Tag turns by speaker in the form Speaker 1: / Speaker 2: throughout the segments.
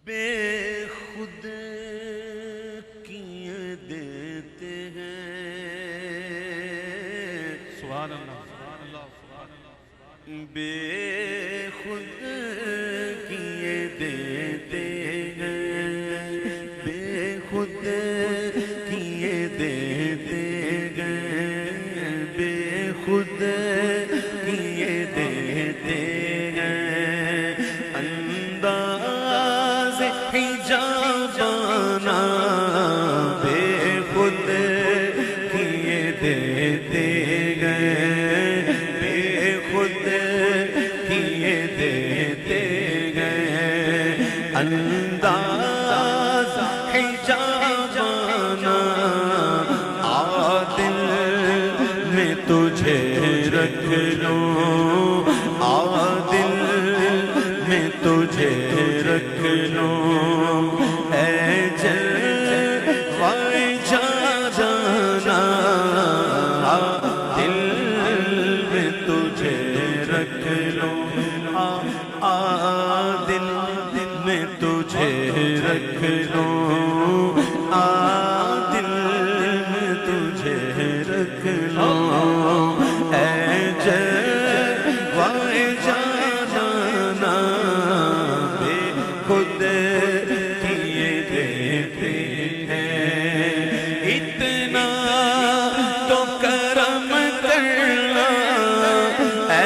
Speaker 1: بے خود کیے دیتے ہیں،
Speaker 2: سبحان اللہ سبحان اللہ
Speaker 1: بے خود کیے دیتے ہیں، بے خود کیے دیتے ہیں، بے خود کیے دیتے ہیں، انداز حجابانہ بے خود کیے دیتے ہیں، بے خود کیے دیتے ہیں، انداز حجابانہ عادل میں تجھے رکھ لوں، عادل میں تجھے رکھ لوں، اے جلوۂ جانا دل میں تجھے رکھ لوں، دل میں تجھے رکھ لوں، دل میں تجھے رکھ لوں، اے جلوۂ جانا بے خود کیے دیتے ہیں، اتنا تو کرم کرنا اے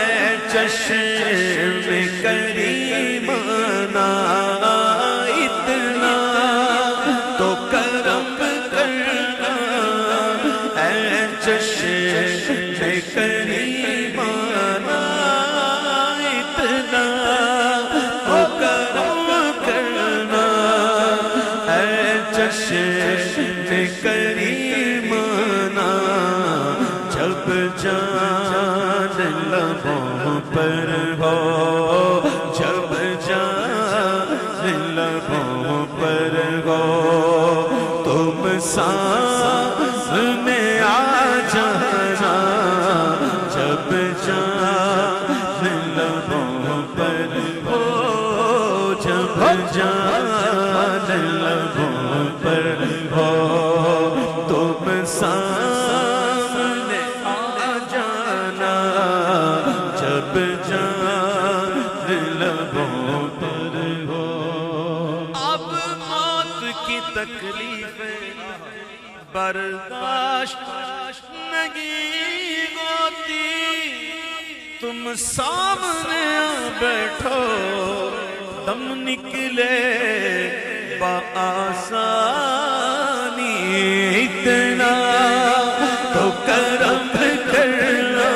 Speaker 1: چشم کریمانہ، اتنا تو کرم کرنا اے چشم کریمانہ، اتنا تو کرم کرنا اے چشم کریمانہ، جب جان لبوں پر ہو، جب جان لبوں پر ہو، تم سامنے آ جانا، جب جان لبوں پر ہو، جب جان لبوں پر ہو، تم سامنے آ جانا، جب جان لبوں پر ہو۔ اب موت کی تکلیفیں برداشت نہیں ہوتی، تم سامنے آ بیٹھو، دم نکلے بآسانی، اتنا تو کرم کرنا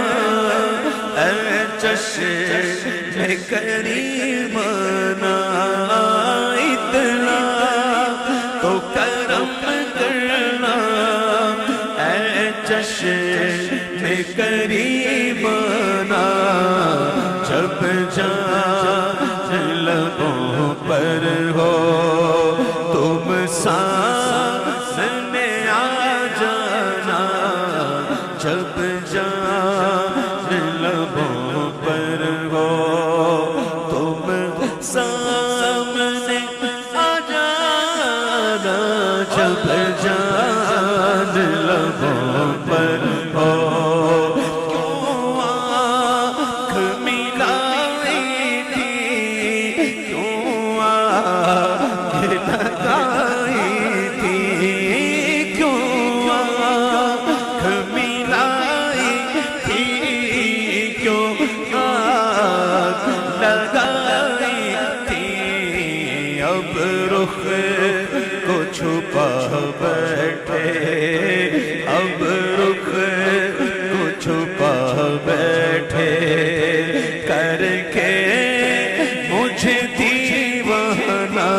Speaker 1: اے چشم کریمانہ، اتنا تو کرم کرنا اے چشم کریمانہ، جب جان لبوں پر ہو، تم سامنے آ جانا، جب جان لبوں پر ہو، تم سامنے آ جانا، جب جان لبوں پر ہو۔ کیوں آنکھ ملائی تھی، کیوں آنکھ لگائی تھی، کیوں آنکھ ملائی تھی، کیوں آنکھ لگائی تھی، اب رخ کو چھپا بیٹھے، اب رخ کو چھپا بیٹھے، کر کے مجھے دیوانہ،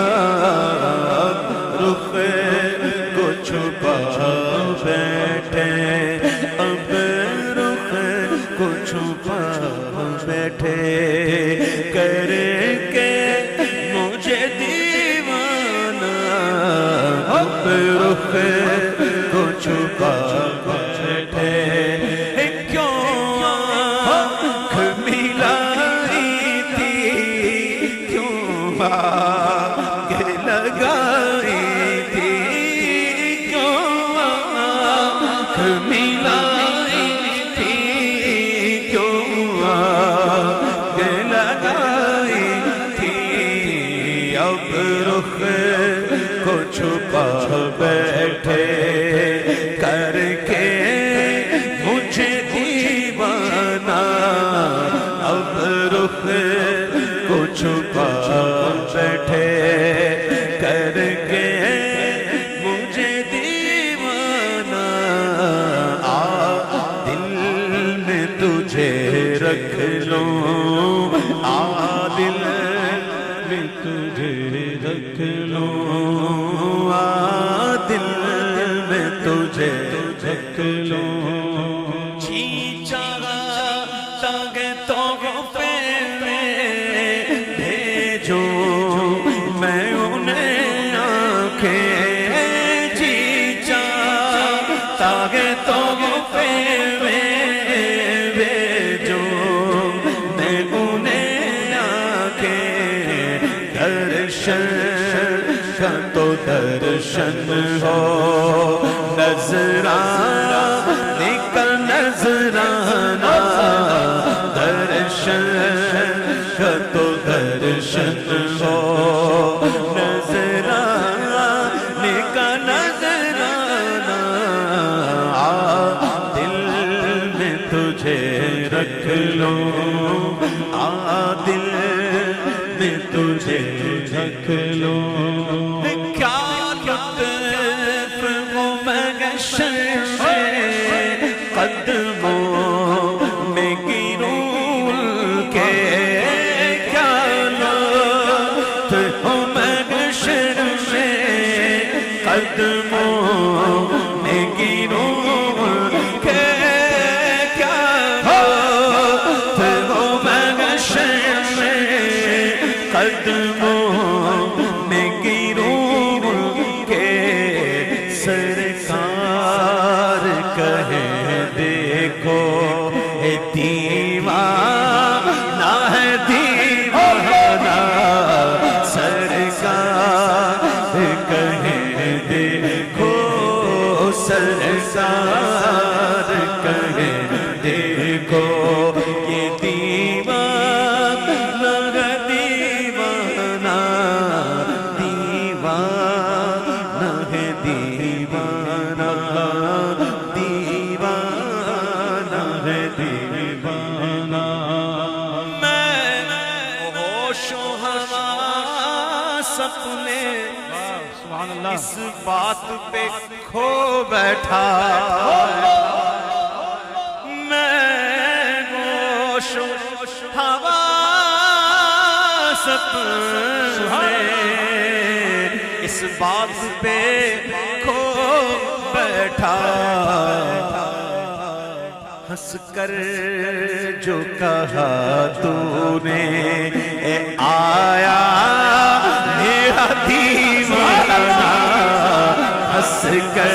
Speaker 1: اب رخ کو چھپا بیٹھے، اب رخ کو چھپا بیٹھے، کر کے مجھے دیوانہ، اب رخ کو چھپا بیٹھے، کیوں آنکھ ملائی تھی، کیوں ملائی تھی کیوں آگ لگائی تھی اب رخ کو چھپا بیٹھے کر کے مجھے دیوانہ اب رخ کو چھپا بیٹھے کر کے مجھے دیوانہ دل میں تجھے رکھ لوں دل میں تجھے رکھ لوں دل میں تجھے رکھ لوں جی چاہا تاگ تو پہ بھیجو میں انہیں آنکھیں جی چاہا تاگ تو پہ بھیجو میں انہیں آنکھیں درشن کا تو درشن ہو نظرانے کا نظرانہ درشن کا تو درشن ہو نظرانے کا نظرانہ دل میں تجھے رکھ لوں دل میں تجھے رکھ لوں کیا لطف وہ مگشر قدموں میں گروں کے کیا لطف وہ مگشر قدموں میں گروں کے کیا لطف وہ مگشر قدموں میں گروں کے سرکار کہے دیکھو اے دیوانہ ہے دیوانہ سرکار کہے دیکھو سرکار کہے دیکھو یہ دیوانہ دیوانہ دیوانہ ہے دیوانہ دیوانہ ہے دیوانہ میں ہوش و حواس اپنے اس بات پہ کھو بیٹھا میں ہوش و حواس اپنے اس بات پہ کھو بیٹھا ہنس کر جو کہا تو نے اے آیا میرا دیوانہ ہنس کر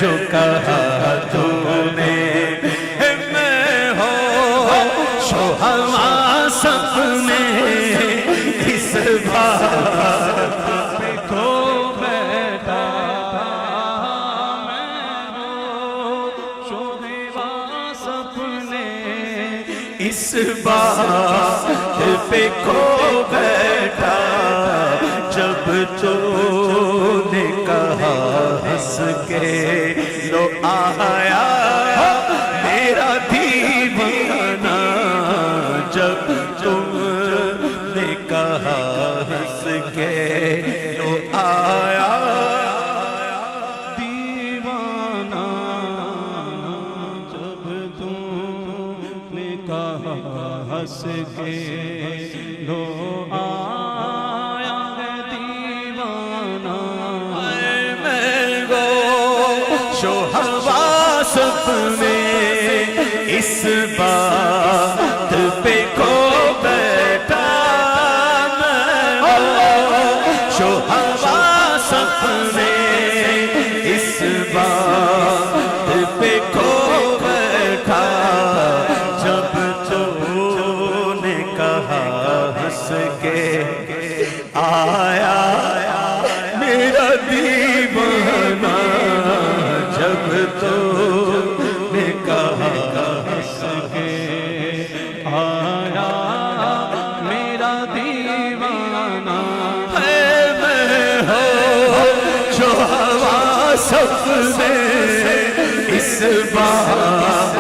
Speaker 1: جو کہا تو نے میں ہو شو حواس اپنے اس بات پہ کھو بیٹھا میں ہو شو حواس اپنے اس بات پہ کھو بیٹھا جب تو نے کہا ہنس کے لو آیا میرا دیوانہ جب تم نے کہا ہنس کے لو آیا دیوانہ جب تم نے کہا ہنس کے لو آیا ہے دیوانہ میں گو شو حواس اپنے اس بات پہ کھو بیٹھا میں شو حواس اپنے اس بات پہ کھو بیٹھا جب تو نے کہا ہنس کے آیا میرا دیوانہ جب تو سب نے اس بات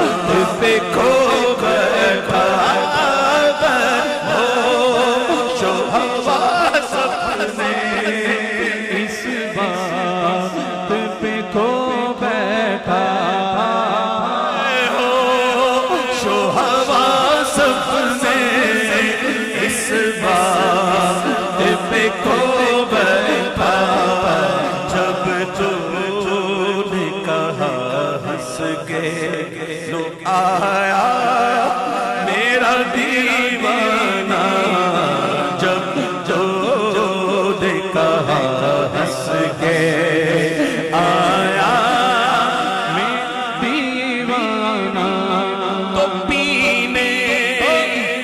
Speaker 1: پہ کھو بیٹھا ہوش و ہوا سب نے اس بات پہ کھو بیٹھا ہوش و ہوا سب نے اس بات پہ کھو بیٹھا جب تو نے کہا ہنس کے لو آیا میرا دیوانہ جب جو نے کہا ہنس کے آیا میرا دیوانہ تو پینے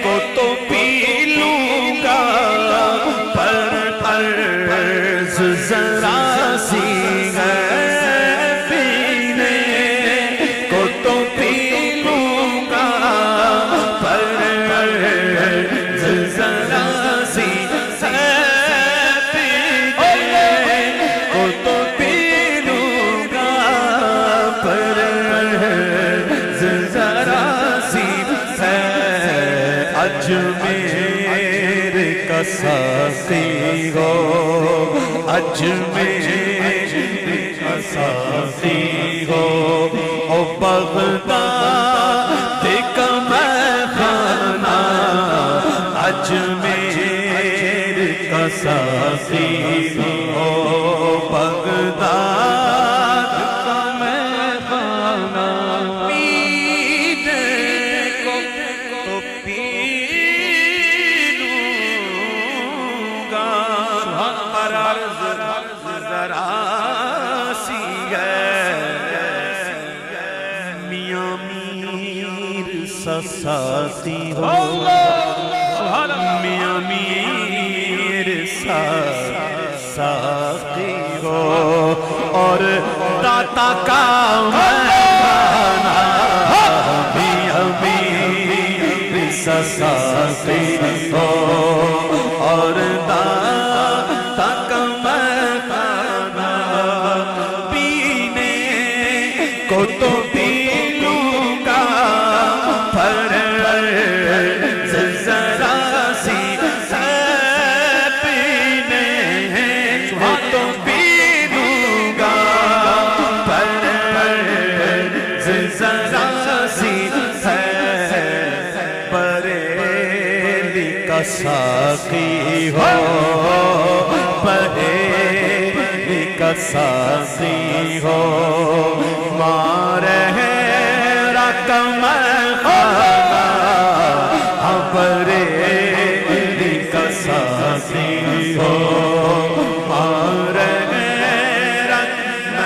Speaker 1: کو تو پی لوں گا پر عرض ذرا سی اجمیر کا ساقی ہو اجمیر کا ساقی ہو او بغداد کا میخانہ اجمیر کا ساقی ہو بغداد کا میخانہ پینے کو تو پی ذرا سی ہے میاں میر ساقی ہو میاں میر ساقی ہو اور داتا کا میخانہ میاں میر ساقی ہو اور داتا کا کو تو پی لوں گا پر ذرا سی پینے کو تو پی لوں گا پر ذرا سی بریلی کا ساقی ہو بریلی کا ساقی ہو مارے رقم خانہ بریلی کا ساقی ہو مارے رقم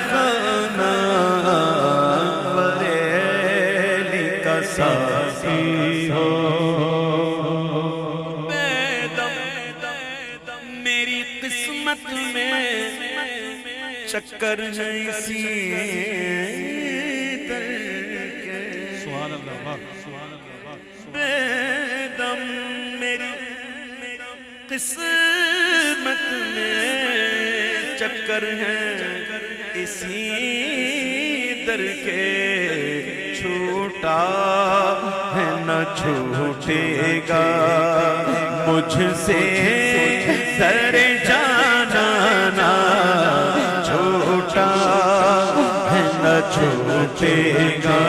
Speaker 1: خانہ بریلی کا ساقی ہو میری قسمت میں چکر ہے اسی در کے سبحان اللہ بے دم میری قسمت میں چکر ہے اسی در کے چھوٹا ہے نہ چھوٹے گا مجھ سے در جانا چھوٹا ہے نہ چھوٹے گا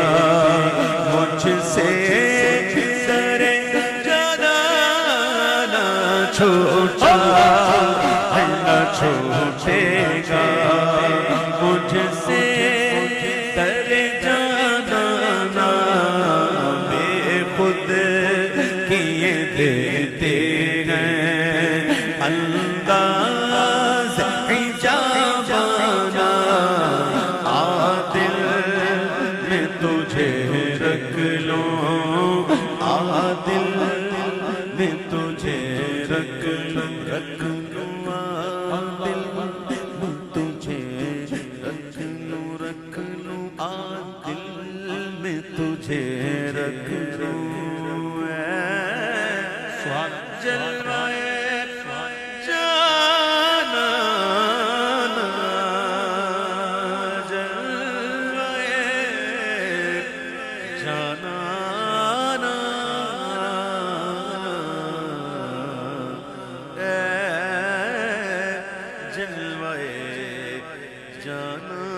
Speaker 1: مجھ سے در جانا چھوٹا ہے نہ چھوٹے گا مجھ سے در جانا بے خود کیے دیتے ہیں انداز حجابانا عادل میں تجھے رکھ لوں عادل میں تجھے رکھ لوں عادل میں تجھے رکھ لوں عادل میں تجھے رکھ لوں جلوائے جانا جلوائے جانا